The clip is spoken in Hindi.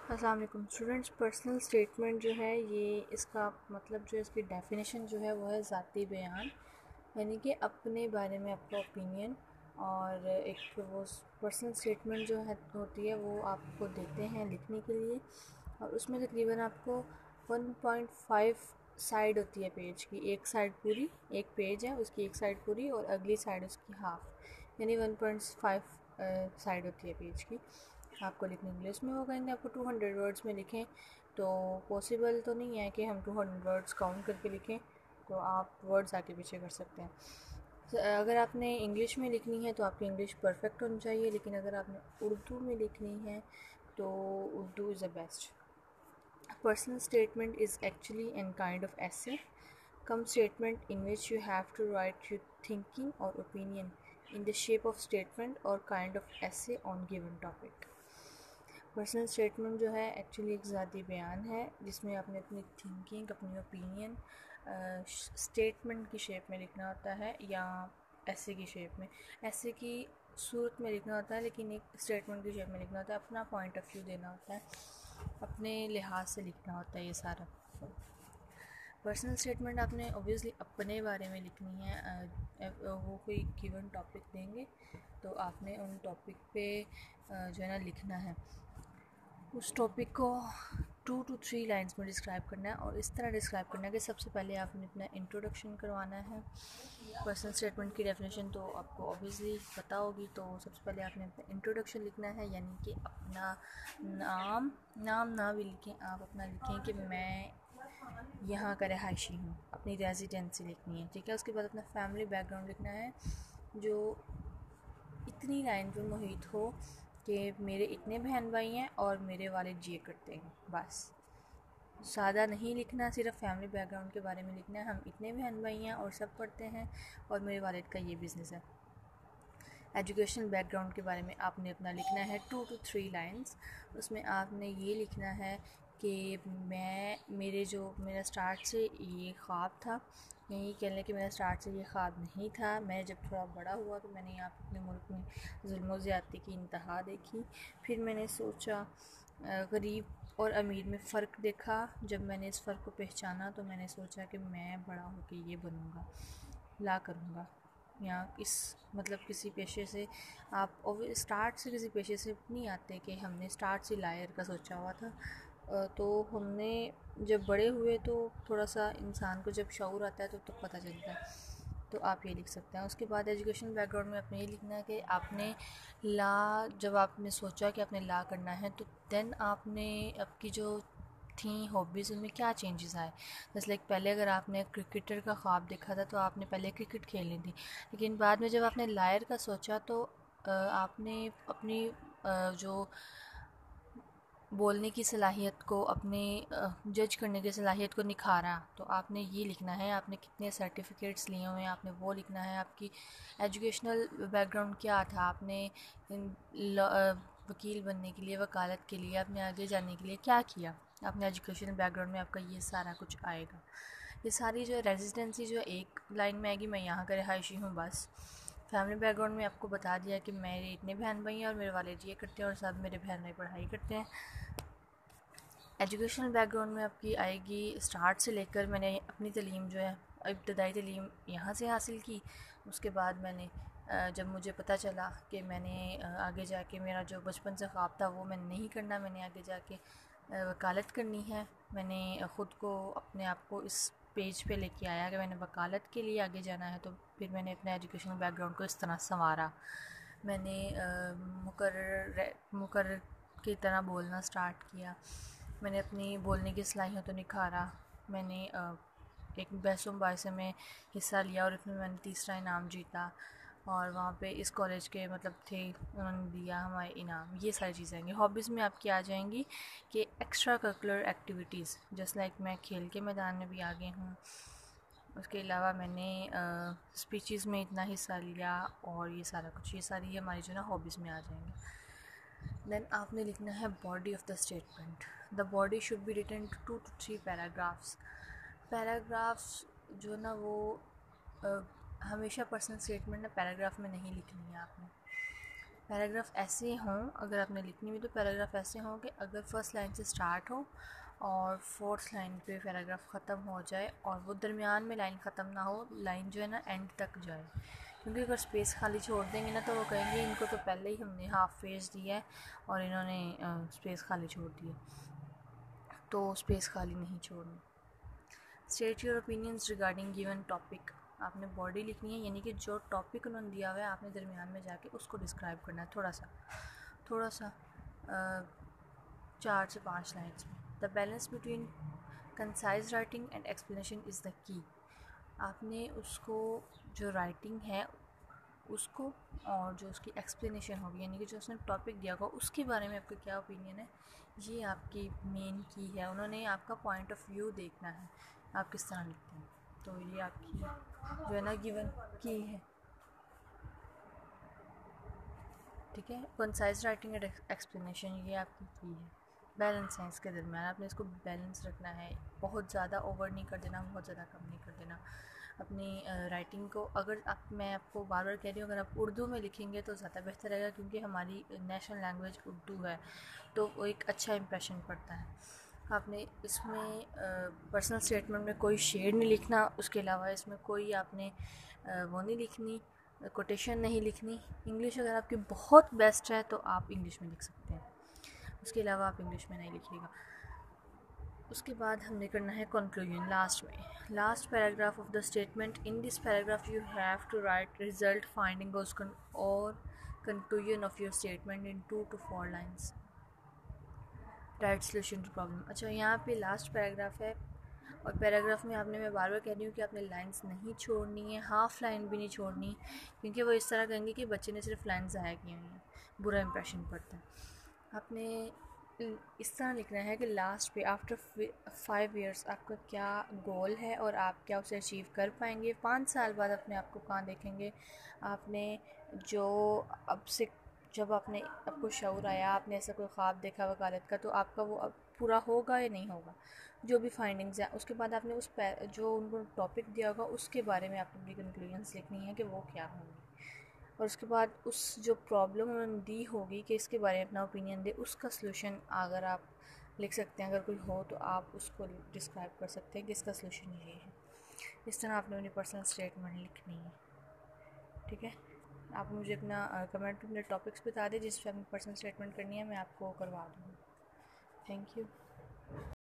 अस्सलाम वालेकुम स्टूडेंट्स। पर्सनल स्टेटमेंट जो है ये इसका मतलब जो है इसकी डेफिनेशन जो है वो है ज़ाती बयान, यानी कि अपने बारे में आपका ओपिनियन। और एक वो पर्सनल स्टेटमेंट जो है होती है वो आपको देते हैं लिखने के लिए, और उसमें तकरीबन आपको 1.5 साइड होती है पेज की। एक साइड पूरी, एक पेज है उसकी एक साइड पूरी और अगली साइड उसकी हाफ, यानी 1.5 साइड होती है पेज की आपको लिखने के लिए। उसमें वो कहेंगे आपको 200 वर्ड्स में लिखें, तो पॉसिबल तो नहीं है कि हम 200 वर्ड्स काउंट करके लिखें, तो आप वर्ड्स आगे पीछे कर सकते हैं। अगर आपने इंग्लिश में लिखनी है तो आपकी इंग्लिश परफेक्ट होनी चाहिए, लेकिन अगर आपने उर्दू में लिखनी है तो Urdu is the best. Personal statement is actually a kind of essay, come statement in which you have to write your thinking or opinion in the shape of statement or kind of essay on given topic. Personal statement जो है एक्चुअली एक ज़ाती बयान है जिसमें आपने अपनी थिंकिंग, अपनी ओपिनियन स्टेटमेंट की शेप में लिखना होता है या ऐसे की शेप में, ऐसे की सूरत में लिखना होता है, लेकिन एक स्टेटमेंट की शेप में लिखना होता है। अपना पॉइंट ऑफ व्यू देना होता है, अपने लिहाज से लिखना होता है ये सारा। पर्सनल स्टेटमेंट आपने ऑब्वियसली अपने बारे में लिखनी है। वो कोई गिवन टॉपिक देंगे तो आपने उन टॉपिक पे जो है ना लिखना है। उस टॉपिक को 2 to 3 लाइंस में डिस्क्राइब करना है, और इस तरह डिस्क्राइब करना है कि सबसे पहले आपने अपना इंट्रोडक्शन करवाना है। पर्सनल स्टेटमेंट की डेफिनेशन तो आपको ऑब्वियसली पता होगी, तो सबसे पहले आपने अपना इंट्रोडक्शन लिखना है, यानी कि अपना नाम ना भी लिखें, आप अपना लिखें कि मैं यहाँ का रहायशी हूँ, अपनी रेजिडेंसी लिखनी है, ठीक है। उसके बाद अपना फैमिली बैकग्राउंड लिखना है जो इतनी लाइन पे मुहित हो कि मेरे इतने बहन भाई हैं और मेरे वालिद ये करते हैं। बस सादा नहीं लिखना, सिर्फ फैमिली बैकग्राउंड के बारे में लिखना है, हम इतने बहन भाई हैं और सब पढ़ते हैं और मेरे वालिद का ये बिज़नेस है। एजुकेशनल बैकग्राउंड के बारे में आपने अपना लिखना है 2 to 3 लाइंस। उसमें आपने ये लिखना है कि मेरा स्टार्ट से ये ख्वाब था, यही कह लें कि मेरा स्टार्ट से ये ख्वाब नहीं था। मैं जब थोड़ा बड़ा हुआ तो मैंने यहाँ पे अपने मुल्क में जुल्म ज़्यादती की इंतहा देखी, फिर मैंने सोचा गरीब और अमीर में फ़र्क देखा। जब मैंने इस फ़र्क को पहचाना तो मैंने सोचा कि मैं बड़ा होकर ये बनूँगा, ला करूँगा। या इस मतलब किसी पेशे से आप स्टार्ट से किसी पेशे से नहीं आते कि हमने स्टार्ट से लायर का सोचा हुआ था, तो हमने जब बड़े हुए तो थोड़ा सा इंसान को जब शऊर आता है तो पता चलता है। तो आप ये लिख सकते हैं। उसके बाद एजुकेशन बैकग्राउंड में आपने ये लिखना है कि आपने जब आपने सोचा कि आपने ला करना है तो देन आपने आपकी जो थी हॉबीज़ उनमें क्या चेंजेस आए। जैसे लाइक पहले अगर आपने क्रिकेटर का ख्वाब देखा था तो आपने पहले क्रिकेट खेलनी थी, लेकिन बाद में जब आपने लायर का सोचा तो आपने अपनी जो बोलने की सलाहियत को, अपने जज करने की सलाहियत को निखारा। तो आपने ये लिखना है, आपने कितने सर्टिफिकेट्स लिए हुए हैं आपने वो लिखना है। आपकी एजुकेशनल बैकग्राउंड क्या था, आपने वकील बनने के लिए, वकालत के लिए, आपने आगे जाने के लिए क्या किया। अपने एजुकेशनल बैकग्राउंड में आपका ये सारा कुछ आएगा। ये सारी जो रेजिडेंसी जो एक लाइन में आएगी, मैं यहाँ का रहायशी हूँ बस। फैमिली बैकग्राउंड में आपको बता दिया कि मेरे इतने बहन भाई हैं और मेरे वालिद ये करते हैं और सब मेरे बहन भाई पढ़ाई करते हैं। एजुकेशनल बैकग्राउंड में आपकी आएगी स्टार्ट से लेकर मैंने अपनी तालीम जो है इब्तदाई तालीम यहाँ से हासिल की। उसके बाद मैंने जब मुझे पता चला कि मैंने आगे जाके मेरा जो बचपन से ख्वाब था वो मैंने नहीं करना, मैंने आगे जाके वकालत करनी है। मैंने ख़ुद को अपने आप को इस पेज पे लेके आया कि मैंने वकालत के लिए आगे जाना है, तो फिर मैंने अपने एजुकेशनल बैकग्राउंड को इस तरह संवारा। मैंने मुकर्रर की तरह बोलना स्टार्ट किया, मैंने अपनी बोलने की सलाहियतों निखारा। मैंने एक बहसों मुबाहिसे में हिस्सा लिया और उसमें मैंने तीसरा इनाम जीता, और वहाँ पे इस कॉलेज के मतलब थे, उन्होंने दिया हमारे इनाम। ये सारी चीज़ें आएंगी। हॉबीज़ में आपकी आ जाएंगी कि extra curricular activities, just like मैं खेल के मैदान में भी आगे हूँ। उसके अलावा मैंने स्पीचेस में इतना हिस्सा लिया, और ये सारा कुछ, ये सारी हमारी जो ना हॉबीज़ में आ जाएंगी। देन आपने लिखना है body of the statement. The body should be written 2 to 3 paragraphs. Paragraphs जो ना वो हमेशा पर्सनल स्टेटमेंट ना पैराग्राफ में नहीं लिखनी है आपने। पैराग्राफ ऐसे हों, अगर आपने लिखनी भी तो पैराग्राफ ऐसे हों कि अगर फर्स्ट लाइन से स्टार्ट हो और फोर्थ लाइन पे पैराग्राफ ख़त्म हो जाए और वो दरमियान में लाइन ख़त्म ना हो, लाइन जो है ना एंड तक जाए। क्योंकि अगर स्पेस खाली छोड़ देंगे ना तो वो कहेंगे इनको तो पहले ही हमने हाफ पेज दिया है और इन्होंने स्पेस खाली छोड़ दी है। तो स्पेस खाली नहीं छोड़नी। State your opinions regarding given topic. आपने बॉडी लिखनी है, यानी कि जो टॉपिक उन्होंने दिया हुआ है आपने दरमियान में जाके उसको डिस्क्राइब करना है थोड़ा सा 4 से 5 लाइन्स में। The balance between concise writing and explanation is the key. आपने उसको जो राइटिंग है उसको और जो उसकी एक्सप्लेनेशन होगी, यानी कि जो उसने टॉपिक दिया होगा उसके बारे में आपका क्या ओपिनियन है, ये आपकी मेन की है। उन्होंने आपका पॉइंट ऑफ व्यू देखना है, आप किस तरह लिखते हैं। तो ये आपकी जो है ना गिवन की है, ठीक है। कंसाइज राइटिंग एंड एक्सप्लेनेशन ये आपकी की है। बैलेंस है इसके दरम्यान, आपने इसको बैलेंस रखना है, बहुत ज़्यादा ओवर नहीं कर देना, बहुत ज़्यादा कम नहीं कर देना अपनी राइटिंग को। अगर मैं आपको बार बार कह रही हूँ, अगर आप उर्दू में लिखेंगे तो ज़्यादा बेहतर रहेगा, क्योंकि हमारी नेशनल लैंग्वेज उर्दू है, तो वो एक अच्छा इंप्रेशन पड़ता है। आपने इसमें पर्सनल स्टेटमेंट में कोई शेड नहीं लिखना, उसके अलावा इसमें कोई आपने वो नहीं लिखनी, कोटेशन नहीं लिखनी। इंग्लिश अगर आपकी बहुत बेस्ट है तो आप इंग्लिश में लिख सकते हैं, उसके अलावा आप इंग्लिश में नहीं लिखिएगा। उसके बाद हमने करना है कंक्लूजन लास्ट में। Last paragraph of the statement. In this paragraph you have to write result finding और conclusion of your statement in 2 to 4 lines. Write solution to problem. अच्छा, यहाँ पे लास्ट पैराग्राफ है और पैराग्राफ में आपने, मैं बार बार कह रही हूँ कि आपने लाइंस नहीं छोड़नी है, हाफ लाइन भी नहीं छोड़नी, क्योंकि वो इस तरह कहेंगे कि बच्चे ने सिर्फ लाइन ज़ाया की हुई हैं, बुरा इंप्रेशन पड़ता है। आपने इस तरह लिखना है कि लास्ट पे आफ्टर 5 years आपका क्या गोल है और आप क्या उसे अचीव कर पाएंगे। 5 साल बाद अपने आप को कहाँ देखेंगे। आपने जो अब से, जब आपको शऊर आया, आपने ऐसा कोई ख्वाब देखा वकालत का, तो आपका वो अब पूरा होगा या नहीं होगा, जो भी फाइंडिंग्स हैं। उसके बाद आपने जो उनको टॉपिक दिया होगा उसके बारे में आपने अपनी कंक्लूजन्स लिखनी है कि वो क्या होंगी। और उसके बाद उस जो प्रॉब्लम उन्होंने दी होगी कि इसके बारे में अपना ओपिनियन दे, उसका सलूशन अगर आप लिख सकते हैं, अगर कोई हो तो आप उसको डिस्क्राइब कर सकते हैं कि इसका सलूशन ये है। इस तरह आपने अपनी पर्सनल स्टेटमेंट लिखनी है, ठीक है। आप मुझे अपना कमेंट में अपने टॉपिक्स बता दें जिस पर अपनी पर्सनल स्टेटमेंट करनी है, मैं आपको करवा दूँगी। Thank you.